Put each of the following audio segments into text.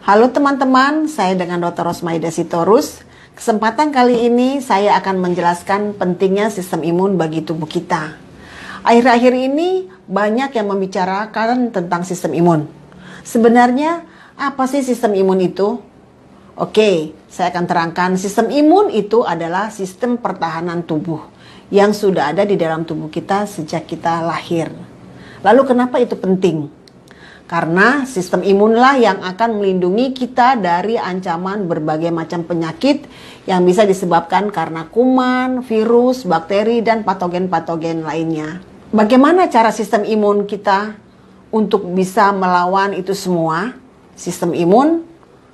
Halo teman-teman, saya dengan Dr. Rosmaida Sitorus. Kesempatan kali ini saya akan menjelaskan pentingnya sistem imun bagi tubuh kita. Akhir-akhir ini banyak yang membicarakan tentang sistem imun. Sebenarnya apa sih sistem imun itu? Oke, saya akan terangkan. Sistem imun itu adalah sistem pertahanan tubuh yang sudah ada di dalam tubuh kita sejak kita lahir. Lalu kenapa itu penting? Karena sistem imunlah yang akan melindungi kita dari ancaman berbagai macam penyakit yang bisa disebabkan karena kuman, virus, bakteri, dan patogen-patogen lainnya. Bagaimana cara sistem imun kita untuk bisa melawan itu semua? Sistem imun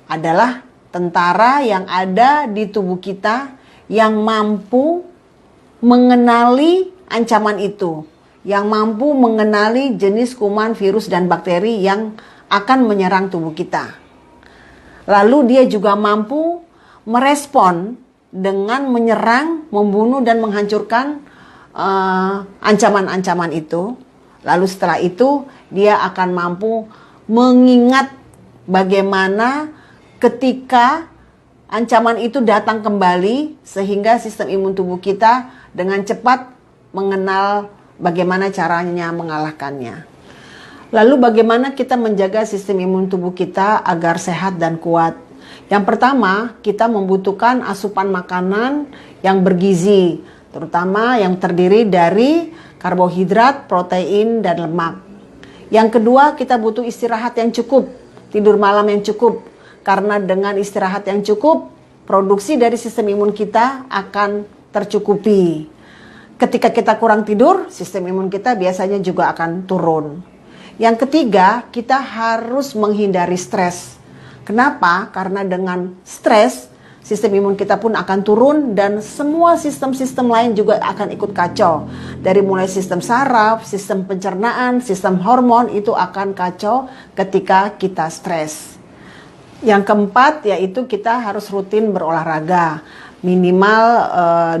adalah tentara yang ada di tubuh kita yang mampu mengenali ancaman itu, yang mampu mengenali jenis kuman, virus, dan bakteri yang akan menyerang tubuh kita. Lalu dia juga mampu merespon dengan menyerang, membunuh, dan menghancurkan ancaman-ancaman itu. Lalu setelah itu dia akan mampu mengingat bagaimana ketika ancaman itu datang kembali, sehingga sistem imun tubuh kita dengan cepat mengenal bagaimana caranya mengalahkannya. Lalu bagaimana kita menjaga sistem imun tubuh kita agar sehat dan kuat? Yang pertama, kita membutuhkan asupan makanan yang bergizi, terutama yang terdiri dari karbohidrat, protein, dan lemak. Yang kedua, kita butuh istirahat yang cukup, tidur malam yang cukup. Karena dengan istirahat yang cukup, produksi dari sistem imun kita akan tercukupi. Ketika kita kurang tidur, sistem imun kita biasanya juga akan turun. Yang ketiga, kita harus menghindari stres. Kenapa? Karena dengan stres, sistem imun kita pun akan turun dan semua sistem-sistem lain juga akan ikut kacau. Dari mulai sistem saraf, sistem pencernaan, sistem hormon itu akan kacau ketika kita stres. Yang keempat, yaitu kita harus rutin berolahraga. Minimal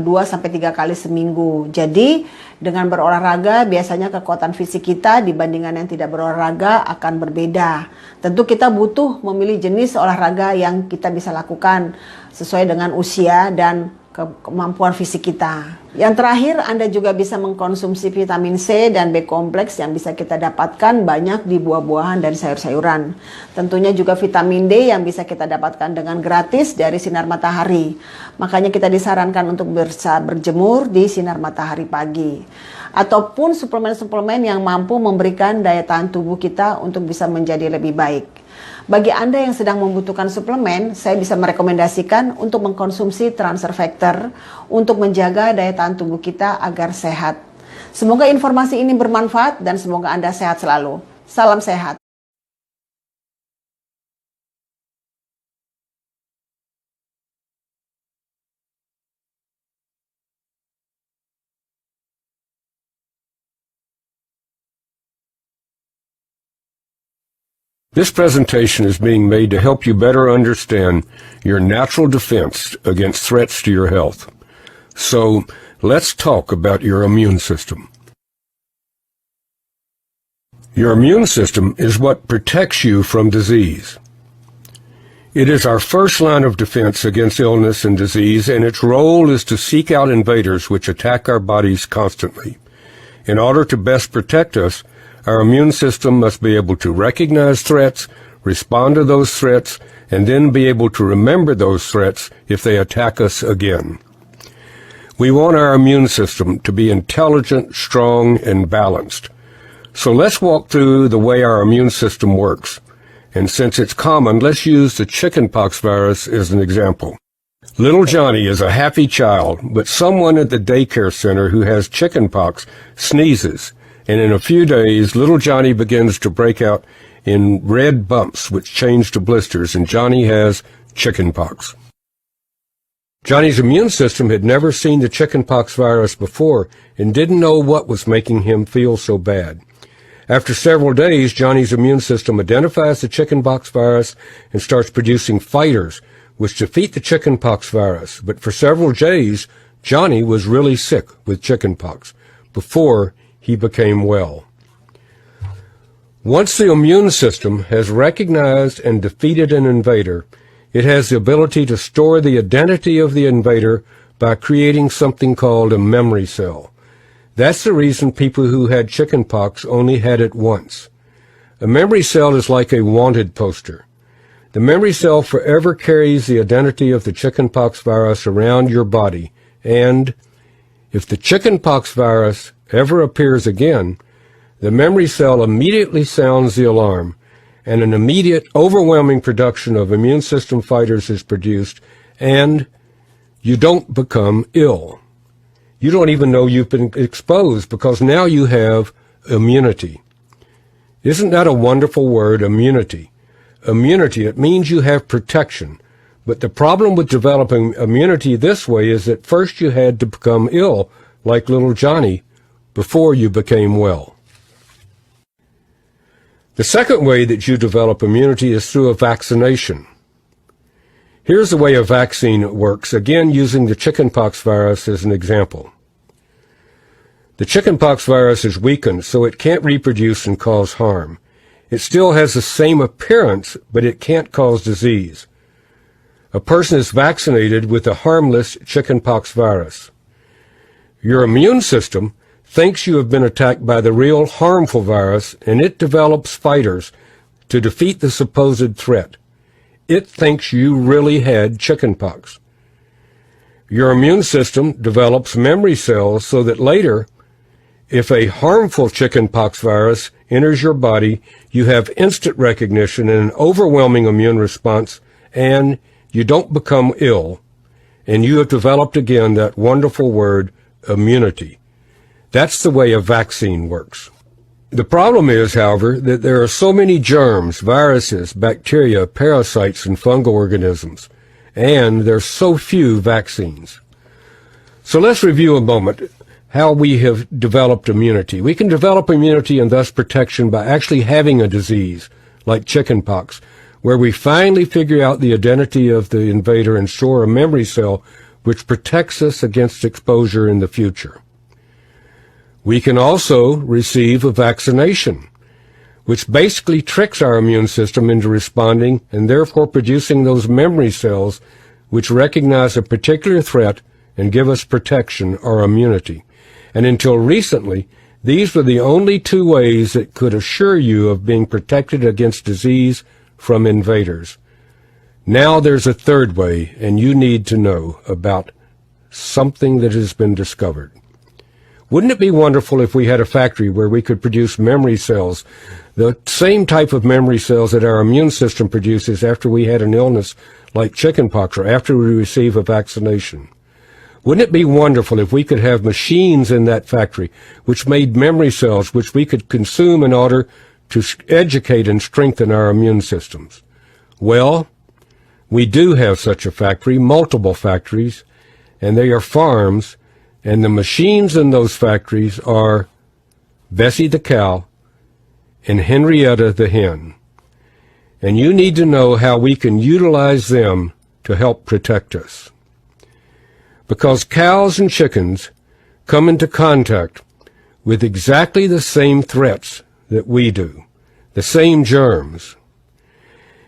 2-3 kali seminggu. Jadi dengan berolahraga biasanya kekuatan fisik kita dibandingkan yang tidak berolahraga akan berbeda. Tentu kita butuh memilih jenis olahraga yang kita bisa lakukan sesuai dengan usia dan kemampuan fisik kita. Yang terakhir, Anda juga bisa mengkonsumsi vitamin C dan B kompleks yang bisa kita dapatkan banyak di buah-buahan dan sayur-sayuran. Tentunya juga vitamin D yang bisa kita dapatkan dengan gratis dari sinar matahari. Makanya kita disarankan untuk berjemur di sinar matahari pagi. Ataupun suplemen-suplemen yang mampu memberikan daya tahan tubuh kita untuk bisa menjadi lebih baik. Bagi Anda yang sedang membutuhkan suplemen, saya bisa merekomendasikan untuk mengkonsumsi transfer factor untuk menjaga daya tahan tubuh kita agar sehat. Semoga informasi ini bermanfaat dan semoga Anda sehat selalu. Salam sehat. This presentation is being made to help you better understand your natural defense against threats to your health. So, let's talk about your immune system. Your immune system is what protects you from disease. It is our first line of defense against illness and disease, and its role is to seek out invaders which attack our bodies constantly. In order to best protect us, our immune system must be able to recognize threats, respond to those threats, and then be able to remember those threats if they attack us again. We want our immune system to be intelligent, strong, and balanced. So let's walk through the way our immune system works. And since it's common, let's use the chickenpox virus as an example. Little Johnny is a happy child, but someone at the daycare center who has chickenpox sneezes, and in a few days, little Johnny begins to break out in red bumps which change to blisters, and Johnny has chickenpox. Johnny's immune system had never seen the chickenpox virus before and didn't know what was making him feel so bad. After several days, Johnny's immune system identifies the chickenpox virus and starts producing fighters which defeat the chickenpox virus. But for several days, Johnny was really sick with chickenpox before he became well. Once the immune system has recognized and defeated an invader, it has the ability to store the identity of the invader by creating something called a memory cell. That's the reason people who had chickenpox only had it once. A memory cell is like a wanted poster. The memory cell forever carries the identity of the chickenpox virus around your body, and if the chickenpox virus ever appears again, the memory cell immediately sounds the alarm, and an immediate, overwhelming production of immune system fighters is produced, and you don't become ill. You don't even know you've been exposed because now you have immunity. Isn't that a wonderful word, immunity? Immunity, it means you have protection. But the problem with developing immunity this way is that first you had to become ill, like little Johnny, before you became well. The second way that you develop immunity is through a vaccination. Here's the way a vaccine works, again using the chickenpox virus as an example. The chickenpox virus is weakened, so it can't reproduce and cause harm. It still has the same appearance, but it can't cause disease. A person is vaccinated with a harmless chickenpox virus. Your immune system thinks you have been attacked by the real harmful virus, and it develops fighters to defeat the supposed threat. It thinks you really had chickenpox. Your immune system develops memory cells so that later, if a harmful chickenpox virus enters your body, you have instant recognition and an overwhelming immune response, and you don't become ill, and you have developed again that wonderful word, immunity. That's the way a vaccine works. The problem is, however, that there are so many germs, viruses, bacteria, parasites, and fungal organisms, and there's so few vaccines. So let's review a moment how we have developed immunity. We can develop immunity and thus protection by actually having a disease, like chickenpox, where we finally figure out the identity of the invader and store a memory cell which protects us against exposure in the future. We can also receive a vaccination, which basically tricks our immune system into responding and therefore producing those memory cells which recognize a particular threat and give us protection or immunity. And until recently, these were the only two ways that could assure you of being protected against disease from invaders. Now there's a third way, and you need to know about something that has been discovered. Wouldn't it be wonderful if we had a factory where we could produce memory cells, the same type of memory cells that our immune system produces after we had an illness like chickenpox or after we receive a vaccination? Wouldn't it be wonderful if we could have machines in that factory which made memory cells which we could consume in order to educate and strengthen our immune systems? Well, we do have such a factory, multiple factories, and they are farms, and the machines in those factories are Bessie the cow and Henrietta the hen. And you need to know how we can utilize them to help protect us. Because cows and chickens come into contact with exactly the same threats that we do, the same germs.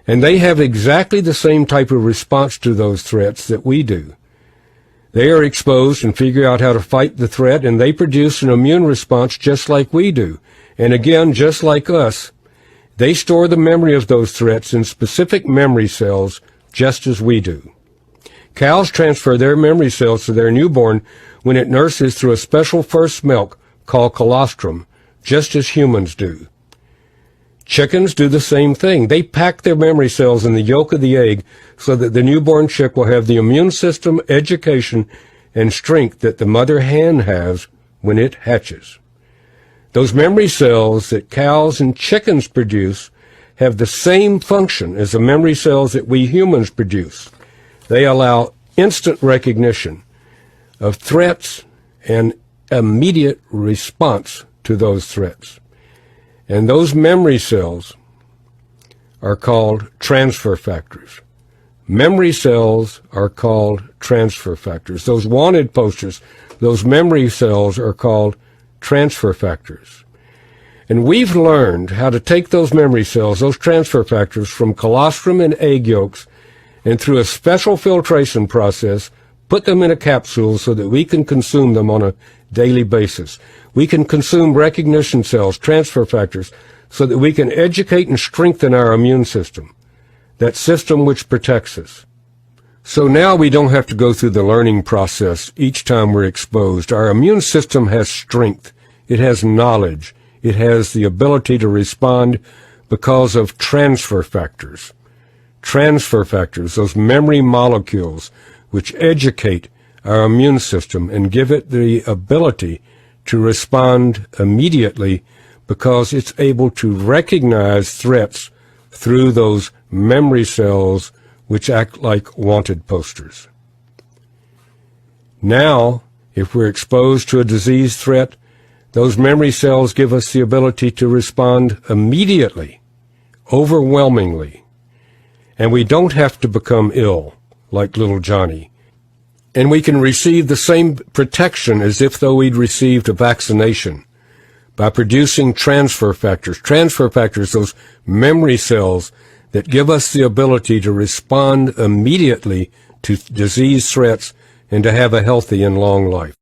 And they have exactly the same type of response to those threats that we do. They are exposed and figure out how to fight the threat, and they produce an immune response just like we do. And again, just like us, they store the memory of those threats in specific memory cells just as we do. Cows transfer their memory cells to their newborn when it nurses through a special first milk called colostrum, just as humans do. Chickens do the same thing. They pack their memory cells in the yolk of the egg so that the newborn chick will have the immune system, education, and strength that the mother hen has when it hatches. Those memory cells that cows and chickens produce have the same function as the memory cells that we humans produce. They allow instant recognition of threats and immediate response to those threats. And those memory cells are called transfer factors. Memory cells are called transfer factors. Those wanted posters, those memory cells are called transfer factors. And we've learned how to take those memory cells, those transfer factors, from colostrum and egg yolks, and through a special filtration process, put them in a capsule so that we can consume them on a daily basis. We can consume recognition cells, transfer factors, so that we can educate and strengthen our immune system, that system which protects us. So now we don't have to go through the learning process each time we're exposed. Our immune system has strength. It has knowledge. It has the ability to respond because of transfer factors. Transfer factors, those memory molecules which educate our immune system and give it the ability to respond immediately because it's able to recognize threats through those memory cells which act like wanted posters. Now, if we're exposed to a disease threat, those memory cells give us the ability to respond immediately, overwhelmingly, and we don't have to become ill like little Johnny. And we can receive the same protection as if though we'd received a vaccination by producing transfer factors. Transfer factors, those memory cells that give us the ability to respond immediately to disease threats and to have a healthy and long life.